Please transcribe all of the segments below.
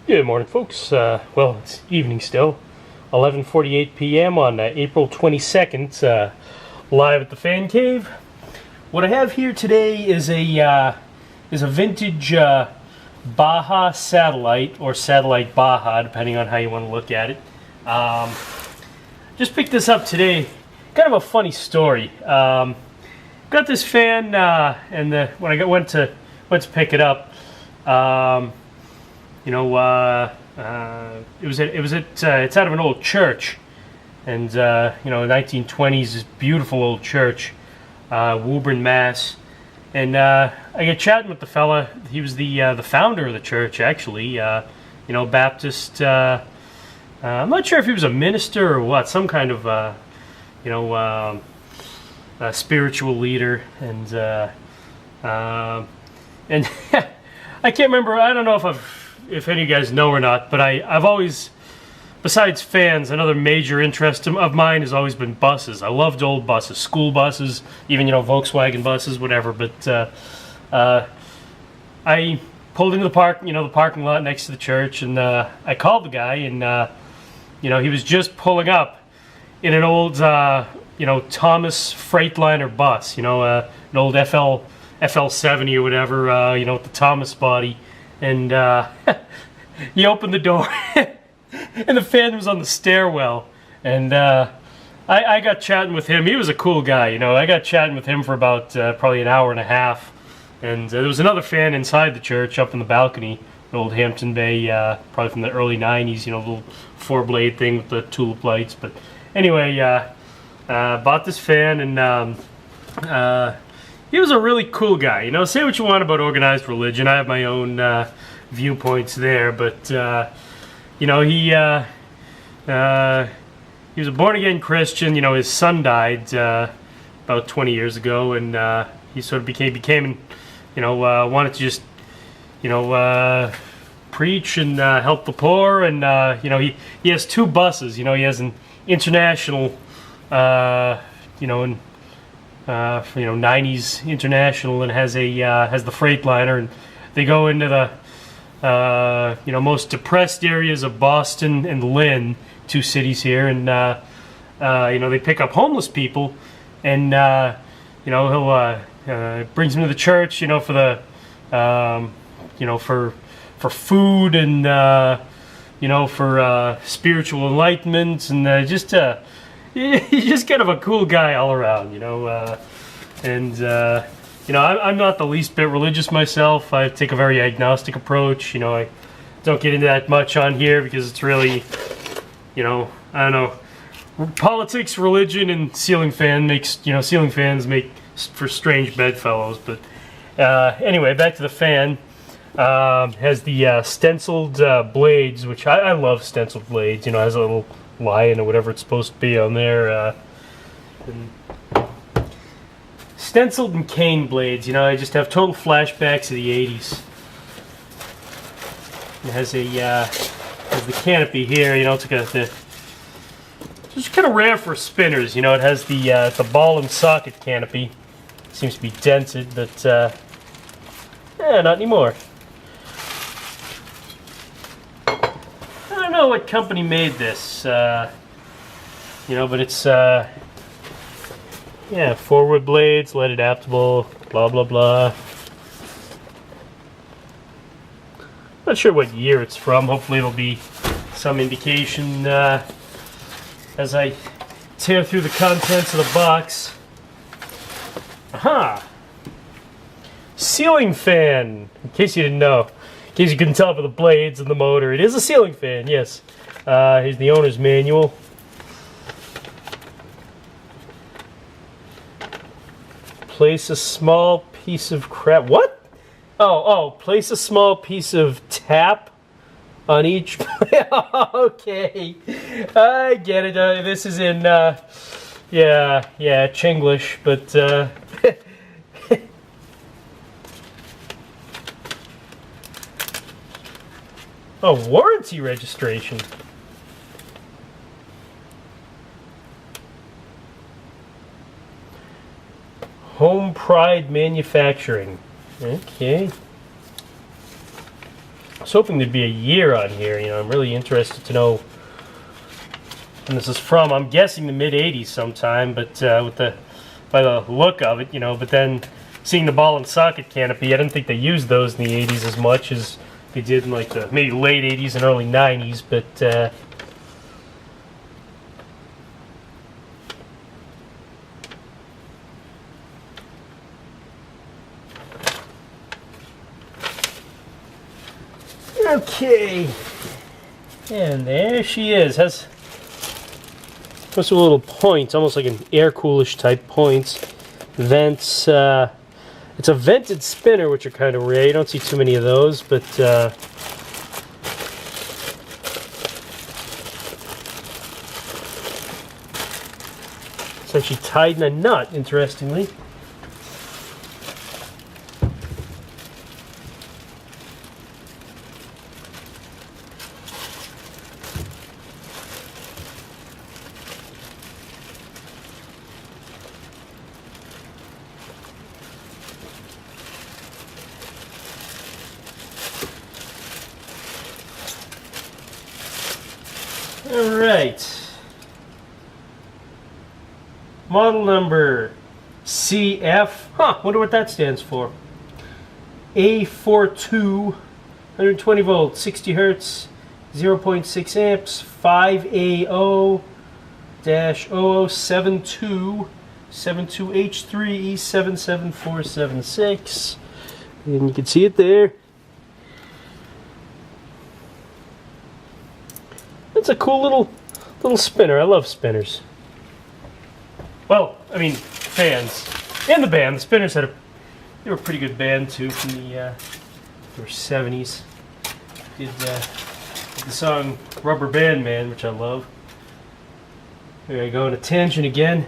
Good morning, folks. Well, it's evening still. 11:48 p.m. on April 22nd, live at the Fancave. What I have here today is a vintage Baja Satellite, or Satellite Baja, depending on how you want to look at it. Just picked this up today. Kind of a funny story. Got this fan, and when I went to pick it up. It's out of an old church, and 1920s, this beautiful old church, Woburn, Mass. And I got chatting with the fella. He was the founder of the church, actually. Baptist. I'm not sure if he was a minister or what, some kind of a spiritual leader, and I can't remember. I don't know if any of you guys know or not, but I've always, besides fans, another major interest of mine has always been buses. I loved old buses, school buses, even Volkswagen buses, whatever. But I pulled into the parking lot next to the church, and I called the guy, and he was just pulling up in an old Thomas Freightliner bus, an old FL70 or whatever, with the Thomas body, and he opened the door, and the fan was on the stairwell, and I got chatting with him. He was a cool guy, I got chatting with him for about probably an hour and a half, and there was another fan inside the church up in the balcony, an old Hampton Bay, probably from the early 90s, little four-blade thing with the tulip lights. But anyway, bought this fan, and he was a really cool guy. Say what you want about organized religion. I have my own viewpoints there, but he was a born-again Christian. His son died about 20 years ago, and he sort of became wanted to just preach and help the poor, and he has two buses. He has an international, 90s international, and has the Freightliner, and they go into the most depressed areas of Boston and Lynn, two cities here, and they pick up homeless people, and he'll brings them to the church, for the for food, and for spiritual enlightenment, and he's just kind of a cool guy all around, I'm not the least bit religious myself. I take a very agnostic approach. I don't get into that much on here because it's really, I don't know, politics, religion, and ceiling fans make for strange bedfellows. But anyway, back to the fan. Has the stenciled blades, which I love stenciled blades. Has a little lion or whatever it's supposed to be on there. Stenciled and cane blades, I just have total flashbacks of the 80s. It has the canopy here, it's like just kind of rare for spinners, it has the ball and socket canopy. Seems to be dented, but not anymore. I don't know what company made this, but it's forward blades, lead adaptable, blah blah blah. Not sure what year it's from. Hopefully it'll be some indication as I tear through the contents of the box. Aha! Ceiling fan, in case you didn't know. In case you couldn't tell by the blades and the motor. It is a ceiling fan, yes. Here's the owner's manual. Place a small piece of crap. What? Oh, place a small piece of tap on each. Okay, I get it. This is in, Chinglish, but oh, warranty registration. Home Pride Manufacturing. Okay. I was hoping there'd be a year on here. You know, I'm really interested to know when this is from. I'm guessing the mid '80s sometime, but by the look of it, you know. But then seeing the ball and socket canopy, I didn't think they used those in the '80s as much as they did in like the maybe late '80s and early '90s. But okay, and there she is. Has a little points, almost like an air coolish type points. Vents. It's a vented spinner, which are kind of rare. You don't see too many of those, but it's actually tied in a nut, interestingly. Alright, model number CF, wonder what that stands for. A42, 120 volts, 60 hertz, 0.6 amps, 5AO-0072, 72H3E77476, and you can see it there. It's a cool little spinner. I love spinners. Well, I mean, fans and the band. The Spinners they were a pretty good band too from the 70s. Did the song "Rubber Band Man," which I love. There I go on a tangent again.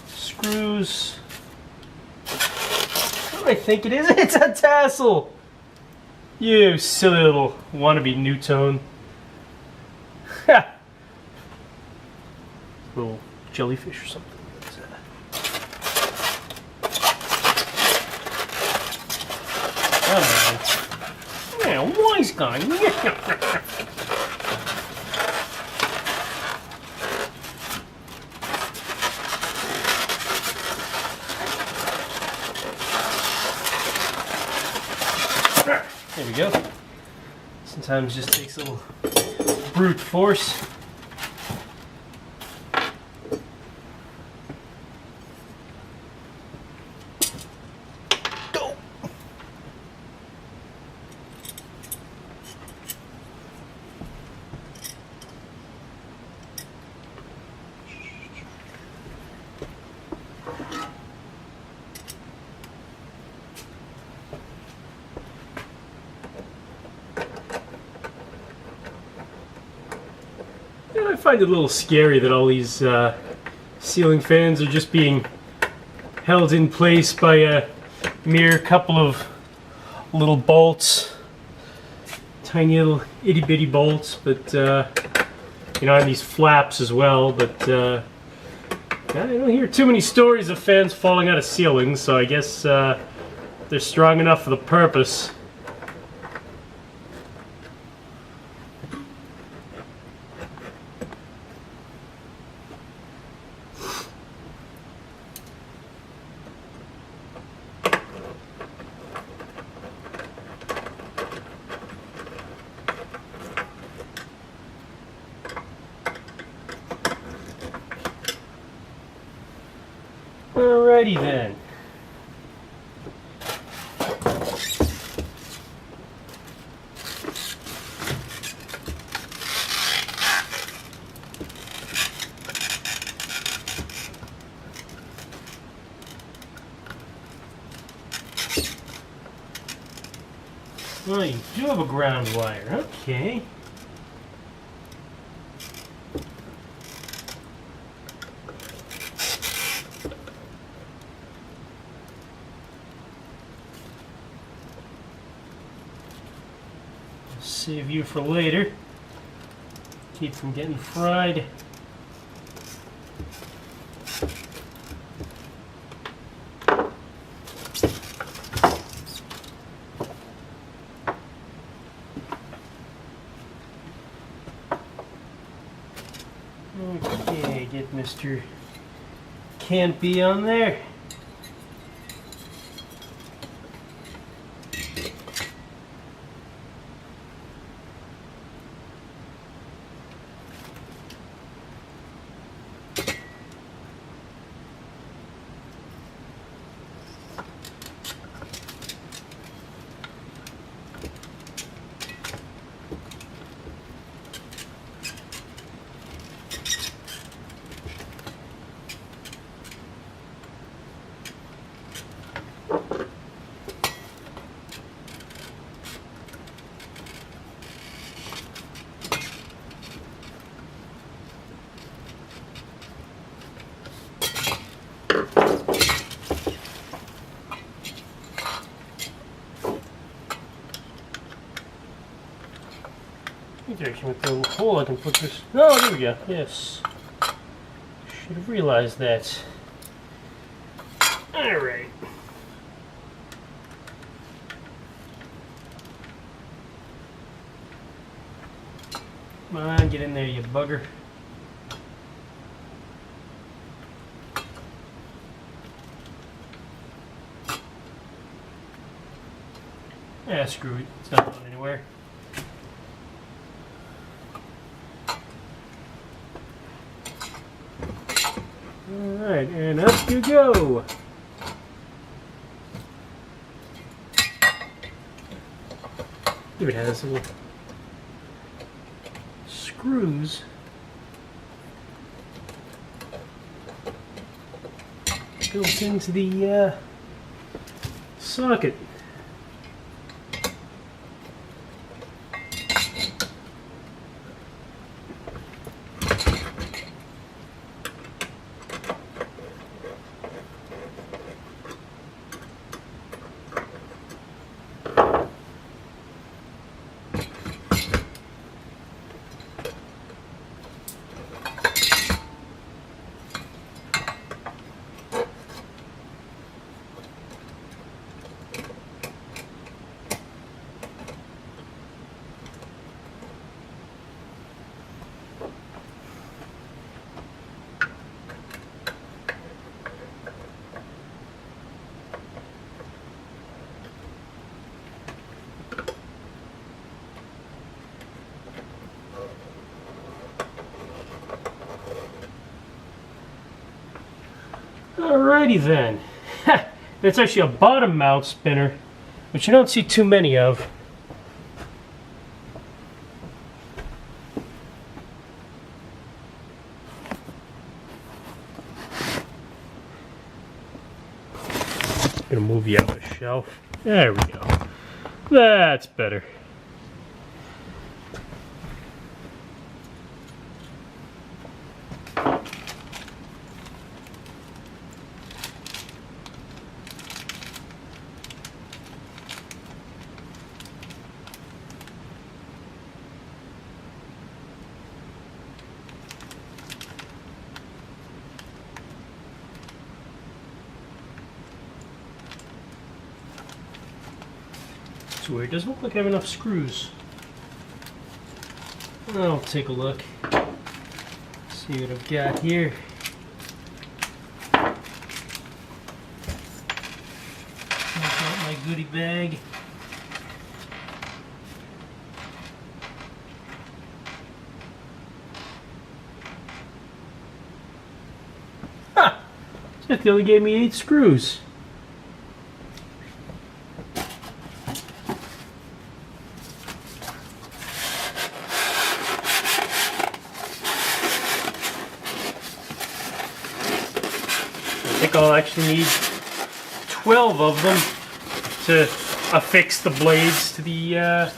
Screws. What do I think it is? It's a tassel. You silly little wannabe Newtone. Ha! Little jellyfish or something. Come on. Yeah, wise guy. There we go. Sometimes it just takes a little brute force. Go. I find it a little scary that all these ceiling fans are just being held in place by a mere couple of little bolts, tiny little itty bitty bolts, but you know, and these flaps as well. But I don't hear too many stories of fans falling out of ceilings, so I guess they're strong enough for the purpose. Alrighty then. Well, you do have a ground wire, okay. Save you for later. Keep from getting fried. Mr. Can't be on there. Direction with the hole I can put this. Oh, there we go. Yes. Should have realized that. Alright. Come on, get in there, you bugger. Yeah, screw it. It's not going anywhere. Alright, and up you go! Here it has little screws built into the socket. Alrighty then. That's actually a bottom mount spinner, which you don't see too many of. Gonna move you out of the shelf. There we go. That's better. Where it doesn't look like I have enough screws. I'll take a look. See what I've got here. Check out my goodie bag. Ha! They only gave me 8 screws. I think I'll actually need 12 of them to affix the blades to the, yeah,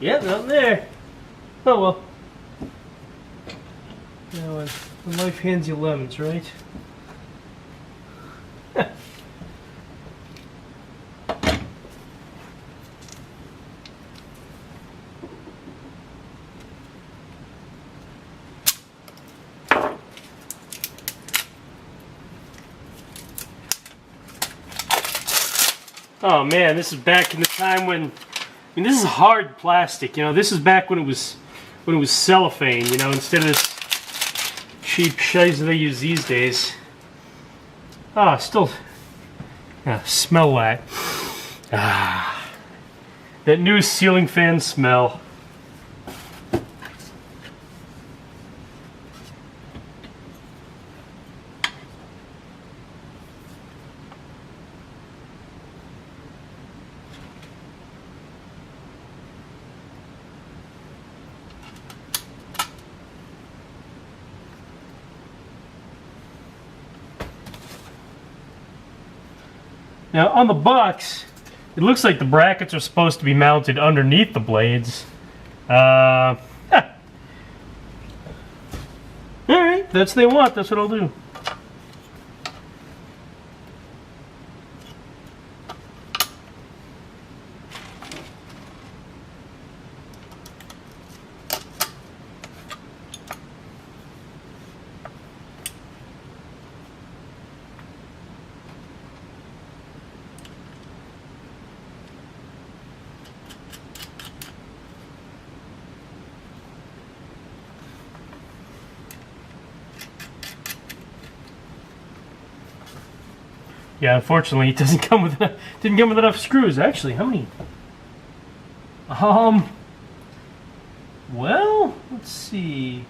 not there. Oh well. Now, when life hands you lemons, right? Oh man, this is back in the time when, I mean, this is hard plastic, you know, this is back when it was cellophane, you know, instead of this cheap shites they use these days. Ah, still smell that. Ah, that new ceiling fan smell. Now on the box, it looks like the brackets are supposed to be mounted underneath the blades. Alright, that's what they want, that's what I'll do. Yeah, unfortunately, it doesn't come with didn't come with enough screws. Actually, how many? Well, let's see.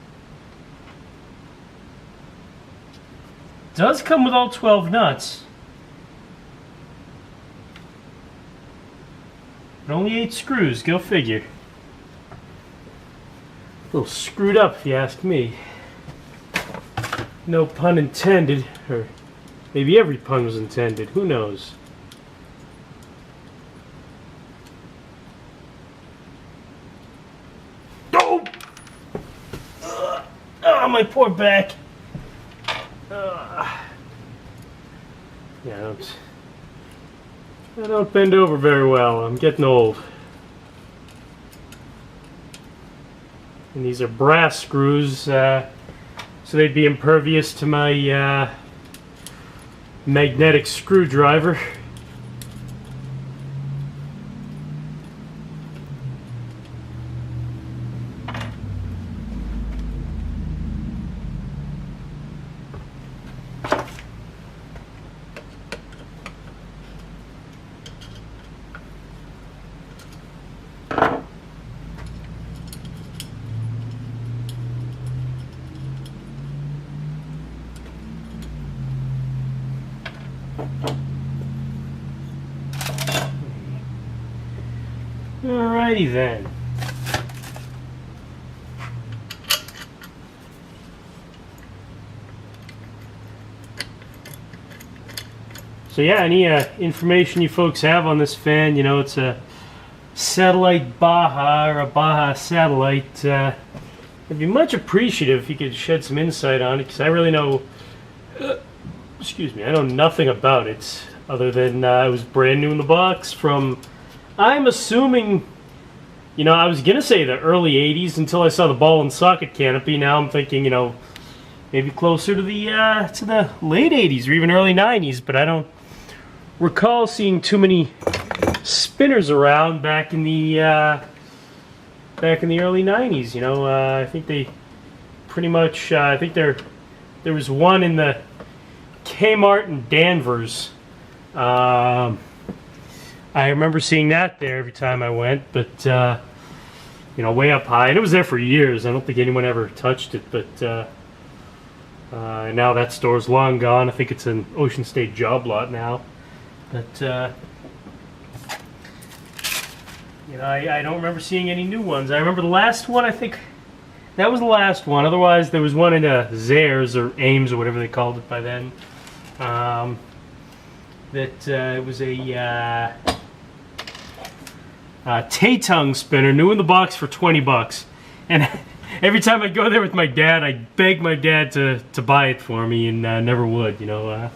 Does come with all 12 nuts, but only 8 screws. Go figure. A little screwed up, if you ask me. No pun intended, or maybe every pun was intended. Who knows? Oh! Oh, my poor back. Yeah, I don't bend over very well. I'm getting old. And these are brass screws, so they'd be impervious to my magnetic screwdriver. Alrighty then. So yeah, any information you folks have on this fan, you know, it's a Satellite Baja or a Baja Satellite. I'd be much appreciative if you could shed some insight on it, because I really know, excuse me, I know nothing about it other than it was brand new in the box from, I'm assuming, you know, I was going to say the early 80s until I saw the ball and socket canopy. Now I'm thinking, you know, maybe closer to the late 80s or even early 90s, but I don't recall seeing too many spinners around back in the early 90s. You know, I think they pretty much, I think there was one in the Kmart in Danvers. I remember seeing that there every time I went, but you know, way up high, and it was there for years. I don't think anyone ever touched it, but now that store's long gone. I think it's an Ocean State job lot now, but you know, I don't remember seeing any new ones. I remember the last one, I think that was the last one. Otherwise, there was one in Zayres or Ames or whatever they called it by then. It was a Tay-Tung spinner, new in the box for 20 bucks. And every time I go there with my dad, I beg my dad to buy it for me, and never would, you know.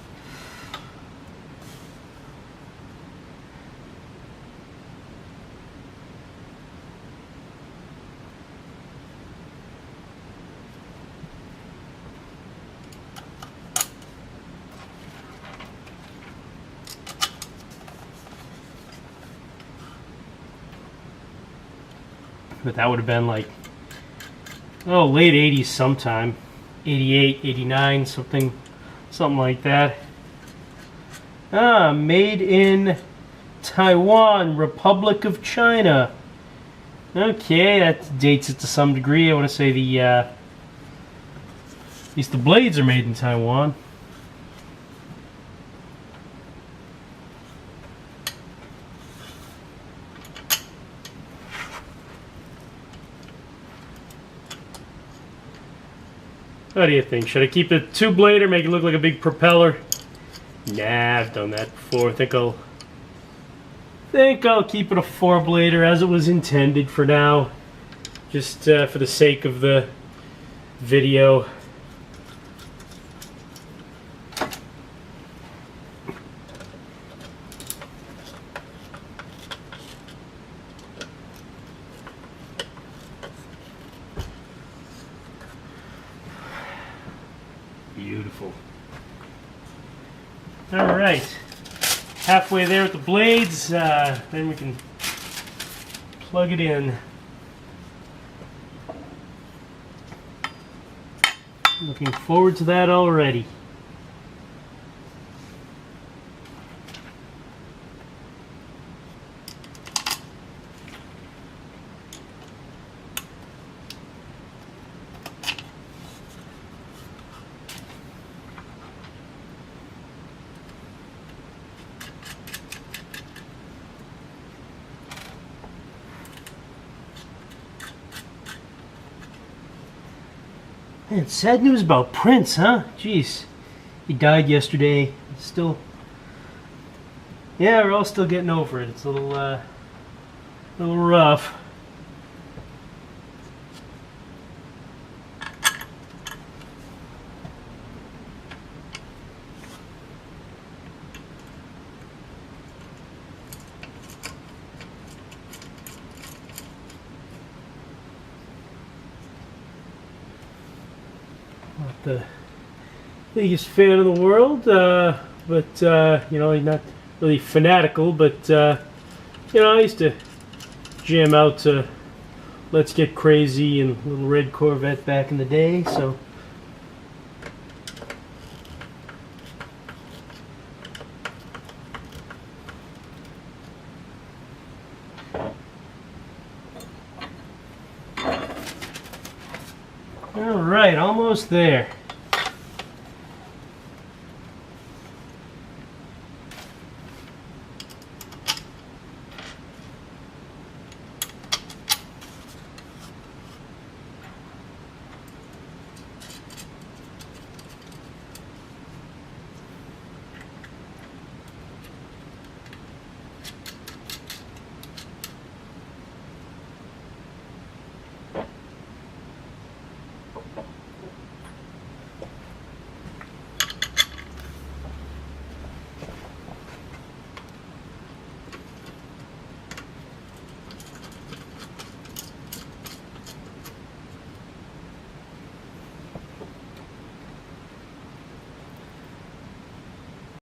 But that would have been like, oh, late 80s sometime. 88, 89, something like that. Made in Taiwan, Republic of China. Okay, that dates it to some degree. I want to say at least the blades are made in Taiwan. What do you think? Should I keep it 2-blade or make it look like a big propeller? Nah, I've done that before. I think I'll keep it a 4-blader as it was intended for now. Just for the sake of the video. Beautiful. All right, halfway there with the blades, then we can plug it in. Looking forward to that already. Man, sad news about Prince, huh? Jeez. He died yesterday. Still... Yeah, we're all still getting over it. It's a little rough. Not the biggest fan of the world, but you know, he's not really fanatical, but you know, I used to jam out to Let's Get Crazy and Little Red Corvette back in the day, so all right, almost there.